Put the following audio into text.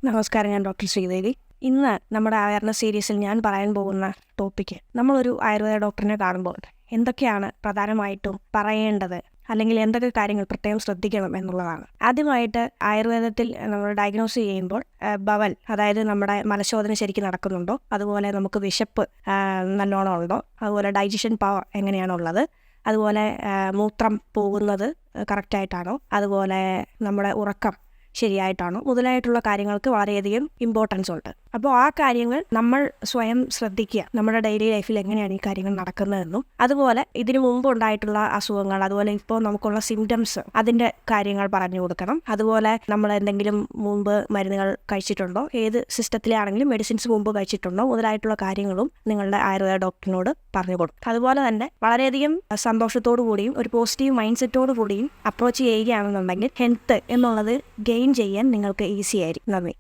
നമസ്കാരം, ഞാൻ ഡോക്ടർ ശ്രീദേവി. ഇന്ന് നമ്മുടെ അവയർനെസ് സീരീസിൽ ഞാൻ പറയാൻ പോകുന്ന ടോപ്പിക്ക്, നമ്മളൊരു ആയുർവേദ ഡോക്ടറിനെ കാണുമ്പോൾ എന്തൊക്കെയാണ് പ്രധാനമായിട്ടും പറയേണ്ടത്, അല്ലെങ്കിൽ എന്തൊക്കെ കാര്യങ്ങൾ പ്രത്യേകം ശ്രദ്ധിക്കണം എന്നുള്ളതാണ്. ആദ്യമായിട്ട് ആയുർവേദത്തിൽ നമ്മൾ ഡയഗ്നോസ് ചെയ്യുമ്പോൾ ബവൽ, അതായത് നമ്മുടെ മലശോധന ശരിക്കും നടക്കുന്നുണ്ടോ, അതുപോലെ നമുക്ക് വിശപ്പ് നല്ലോണം ഉണ്ടോ, അതുപോലെ ഡൈജഷൻ പവർ എങ്ങനെയാണുള്ളത്, അതുപോലെ മൂത്രം പോകുന്നത് കറക്റ്റായിട്ടാണോ, അതുപോലെ നമ്മുടെ ഉറക്കം ശരിയായിട്ടാണോ, മുതലായിട്ടുള്ള കാര്യങ്ങൾക്ക് വളരെയധികം ഇമ്പോർട്ടൻസ് ഉണ്ട്. അപ്പോൾ ആ കാര്യങ്ങൾ നമ്മൾ സ്വയം ശ്രദ്ധിക്കുക, നമ്മുടെ ഡെയിലി ലൈഫിൽ എങ്ങനെയാണ് ഈ കാര്യങ്ങൾ നടക്കുന്നതെന്നും, അതുപോലെ ഇതിനു മുമ്പ് ഉണ്ടായിട്ടുള്ള അസുഖങ്ങൾ, അതുപോലെ ഇപ്പോൾ നമുക്കുള്ള സിംറ്റംസ്, അതിൻ്റെ കാര്യങ്ങൾ പറഞ്ഞു കൊടുക്കണം. അതുപോലെ നമ്മൾ എന്തെങ്കിലും മുമ്പ് മരുന്നുകൾ കഴിച്ചിട്ടുണ്ടോ, ഏത് സിസ്റ്റത്തിലാണെങ്കിലും മെഡിസിൻസ് മുമ്പ് കഴിച്ചിട്ടുണ്ടോ, മുതലായിട്ടുള്ള കാര്യങ്ങളും നിങ്ങളുടെ ആയുർവേദ ഡോക്ടറിനോട് പറഞ്ഞു കൊടുക്കും. അതുപോലെ തന്നെ വളരെയധികം സന്തോഷത്തോടു കൂടിയും ഒരു പോസിറ്റീവ് മൈൻഡ് സെറ്റോടു കൂടിയും അപ്രോച്ച് ചെയ്യുകയാണെന്നുണ്ടെങ്കിൽ ഹെൽത്ത് എന്നുള്ളത് ഗെയിൻ ചെയ്യാൻ നിങ്ങൾക്ക് ഈസി ആയിരിക്കും. നന്ദി.